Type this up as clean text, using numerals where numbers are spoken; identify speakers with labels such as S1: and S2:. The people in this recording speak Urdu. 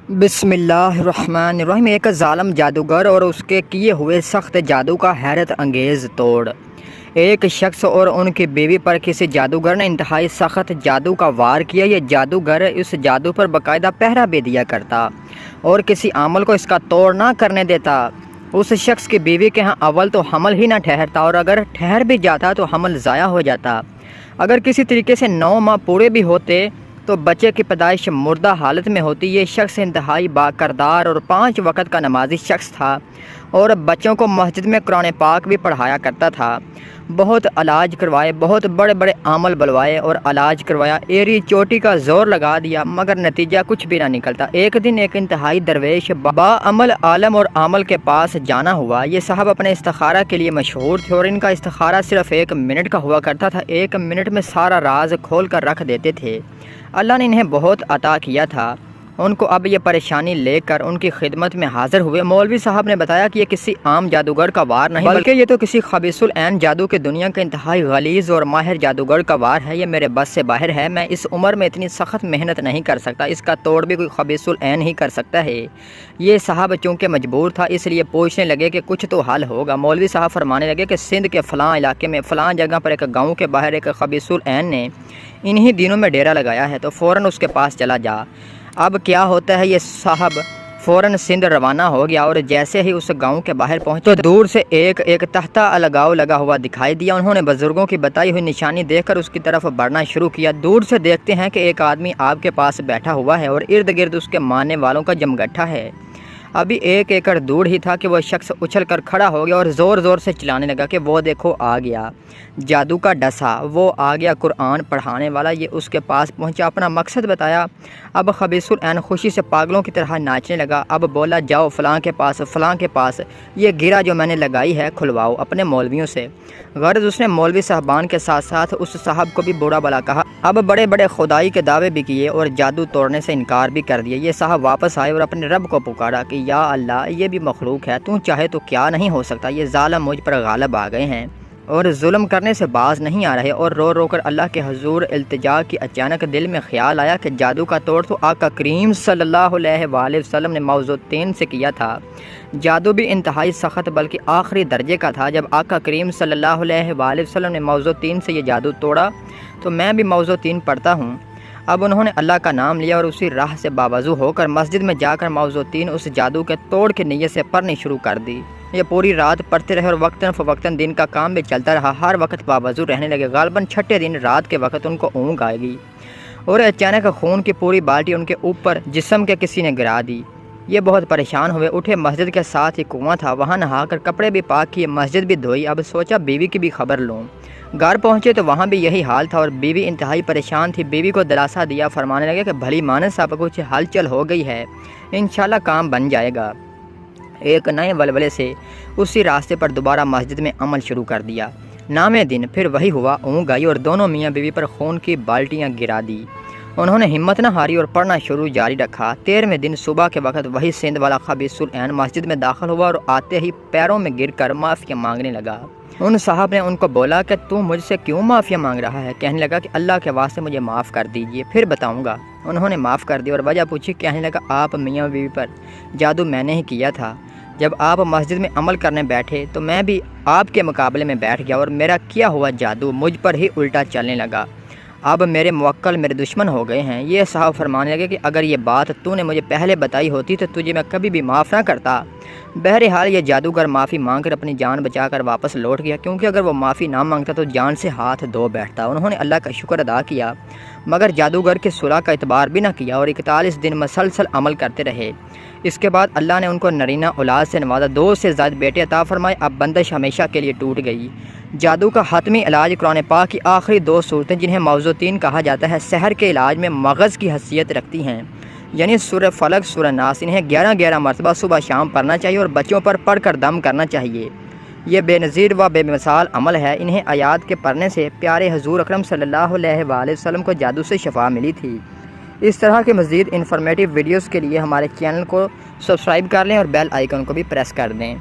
S1: بسم اللہ الرحمن الرحیم۔ ایک ظالم جادوگر اور اس کے کیے ہوئے سخت جادو کا حیرت انگیز توڑ۔ ایک شخص اور ان کی بیوی پر کسی جادوگر نے انتہائی سخت جادو کا وار کیا۔ یہ جادوگر اس جادو پر باقاعدہ پہرا بھی دیا کرتا اور کسی عمل کو اس کا توڑ نہ کرنے دیتا۔ اس شخص کی بیوی کے ہاں اول تو حمل ہی نہ ٹھہرتا اور اگر ٹھہر بھی جاتا تو حمل ضائع ہو جاتا۔ اگر کسی طریقے سے 9 ماہ پورے بھی ہوتے تو بچے کی پیدائش مردہ حالت میں ہوتی۔ یہ شخص انتہائی باکردار اور 5 وقت کا نمازی شخص تھا اور بچوں کو مسجد میں قرآن پاک بھی پڑھایا کرتا تھا۔ بہت علاج کروائے، بہت بڑے بڑے عمل بلوائے اور علاج کروایا، ایری چوٹی کا زور لگا دیا مگر نتیجہ کچھ بھی نہ نکلتا۔ ایک دن ایک انتہائی درویش با عمل عالم اور عامل کے پاس جانا ہوا۔ یہ صاحب اپنے استخارہ کے لیے مشہور تھے اور ان کا استخارہ صرف 1 منٹ کا ہوا کرتا تھا۔ 1 منٹ میں سارا راز کھول کر رکھ دیتے تھے۔ اللہ نے انہیں بہت عطا کیا تھا۔ ان کو اب یہ پریشانی لے کر ان کی خدمت میں حاضر ہوئے۔ مولوی صاحب نے بتایا کہ یہ کسی عام جادوگر کا وار نہیں بلکہ یہ تو کسی خبیث العین جادو کے دنیا کے انتہائی غلیظ اور ماہر جادوگر کا وار ہے۔ یہ میرے بس سے باہر ہے، میں اس عمر میں اتنی سخت محنت نہیں کر سکتا، اس کا توڑ بھی کوئی خبیث العین ہی کر سکتا ہے۔ یہ صاحب چونکہ مجبور تھا اس لیے پوچھنے لگے کہ کچھ تو حل ہوگا۔ مولوی صاحب فرمانے لگے کہ سندھ کے فلاں علاقے میں فلاں جگہ پر ایک گاؤں کے باہر ایک خبیث العین نے انہی دنوں میں ڈیرا لگایا ہے، تو فوراً اس کے پاس چلا جا۔ اب کیا ہوتا ہے، یہ صاحب فوراً سندھ روانہ ہو گیا اور جیسے ہی اس گاؤں کے باہر پہنچے تو دور سے ایک تختہ الگاؤ لگا ہوا دکھائی دیا۔ انہوں نے بزرگوں کی بتائی ہوئی نشانی دیکھ کر اس کی طرف بڑھنا شروع کیا۔ دور سے دیکھتے ہیں کہ ایک آدمی آپ کے پاس بیٹھا ہوا ہے اور ارد گرد اس کے ماننے والوں کا جمگٹھا ہے۔ ابھی 1 ایکڑ دور ہی تھا کہ وہ شخص اچھل کر کھڑا ہو گیا اور زور زور سے چلانے لگا کہ وہ دیکھو آ گیا جادو کا ڈسا، وہ آ گیا قرآن پڑھانے والا۔ یہ اس کے پاس پہنچا، اپنا مقصد بتایا۔ اب خبیث العین خوشی سے پاگلوں کی طرح ناچنے لگا۔ اب بولا جاؤ فلاں کے پاس یہ گرہ جو میں نے لگائی ہے کھلواؤ اپنے مولویوں سے۔ غرض اس نے مولوی صاحبان کے ساتھ ساتھ اس صاحب کو بھی برا بلا کہا۔ اب بڑے بڑے خدائی کے دعوے بھی کیے اور جادو توڑنے سے انکار بھی کر دیا۔ یہ صاحب واپس آئے اور اپنے رب کو پکارا کہ یا اللہ، یہ بھی مخلوق ہے، تو چاہے تو کیا نہیں ہو سکتا۔ یہ ظالم مجھ پر غالب آ گئے ہیں اور ظلم کرنے سے باز نہیں آ رہے۔ اور رو رو کر اللہ کے حضور التجا کی اچانک دل میں خیال آیا کہ جادو کا توڑ تو آقا کریم صلی اللہ علیہ وآلہ وسلم نے موضوعین سے کیا تھا۔ جادو بھی انتہائی سخت بلکہ آخری درجے کا تھا۔ جب آقا کریم صلی اللہ علیہ وآلہ وسلم نے موضوعین سے یہ جادو توڑا تو میں بھی موضوعین پڑھتا ہوں۔ اب انہوں نے اللہ کا نام لیا اور اسی راہ سے باوضو ہو کر مسجد میں جا کر موضوعین اس جادو کے توڑ کی نیت سے پڑھنی شروع کر دی۔ یہ پوری رات پڑھتے رہے اور وقتاً فوقتاً دن کا کام بھی چلتا رہا۔ ہر وقت باوضو رہنے لگے۔ غالباً 6 دن رات کے وقت ان کو اونگ آئے گی اور اچانک خون کی پوری بالٹی ان کے اوپر جسم کے کسی نے گرا دی۔ یہ بہت پریشان ہوئے، اٹھے، مسجد کے ساتھ ہی کنواں تھا، وہاں نہا کر کپڑے بھی پاک کیے، مسجد بھی دھوئی۔ اب سوچا بیوی کی بھی خبر لوں۔ گھر پہنچے تو وہاں بھی یہی حال تھا اور بیوی انتہائی پریشان تھی۔ بیوی کو دلاسا دیا، فرمانے لگے کہ بھلی مانس صاحب کچھ ہلچل ہو گئی ہے، انشاءاللہ کام بن جائے گا۔ ایک نئے ولولے سے اسی راستے پر دوبارہ مسجد میں عمل شروع کر دیا۔ نامے دن پھر وہی ہوا، اونگ آئی اور دونوں میاں بیوی پر خون کی بالٹیاں گرا دی۔ انہوں نے ہمت نہ ہاری اور پڑھنا شروع جاری رکھا۔ 13ویں دن صبح کے وقت وہی سندھ والا خبیث العین مسجد میں داخل ہوا اور آتے ہی پیروں میں گر کر معافی مانگنے لگا۔ ان صاحب نے ان کو بولا کہ تو مجھ سے کیوں معافی مانگ رہا ہے؟ کہنے لگا کہ اللہ کے واسطے مجھے معاف کر دیجئے، پھر بتاؤں گا۔ انہوں نے معاف کر دی اور وجہ پوچھی۔ کہنے لگا آپ میاں بیوی پر جادو میں نے ہی کیا تھا۔ جب آپ مسجد میں عمل کرنے بیٹھے تو میں بھی آپ کے مقابلے میں بیٹھ گیا اور میرا کیا ہوا جادو مجھ پر ہی الٹا چلنے لگا۔ اب میرے موکل میرے دشمن ہو گئے ہیں۔ یہ صاحب فرمانے لگے کہ اگر یہ بات تو نے مجھے پہلے بتائی ہوتی تو تجھے میں کبھی بھی معاف نہ کرتا۔ بہرحال یہ جادوگر معافی مانگ کر اپنی جان بچا کر واپس لوٹ گیا، کیونکہ اگر وہ معافی نہ مانگتا تو جان سے ہاتھ دھو بیٹھتا۔ انہوں نے اللہ کا شکر ادا کیا مگر جادوگر کے صلح کا اعتبار بھی نہ کیا اور 41 دن مسلسل عمل کرتے رہے۔ اس کے بعد اللہ نے ان کو نرینہ اولاد سے نوازا، 2 سے زائد بیٹے عطا فرمائے۔ اب بندش ہمیشہ کے لیے ٹوٹ گئی۔ جادو کا حتمی علاج قرآن پاک کی آخری 2 صورتیں جنہیں موضوعین کہا جاتا ہے، سحر کے علاج میں مغز کی حیثیت رکھتی ہیں، یعنی سورہ فلق، سورہ ناس۔ انہیں 11 مرتبہ صبح شام پڑھنا چاہیے اور بچوں پر پڑھ کر دم کرنا چاہیے۔ یہ بے نظیر و بے مثال عمل ہے۔ انہیں آیات کے پڑھنے سے پیارے حضور اکرم صلی اللہ علیہ وآلہ وسلم کو جادو سے شفا ملی تھی۔ اس طرح کے مزید انفارمیٹیو ویڈیوز کے لیے ہمارے چینل کو سبسکرائب کر لیں اور بیل آئیکن کو بھی پریس کر دیں۔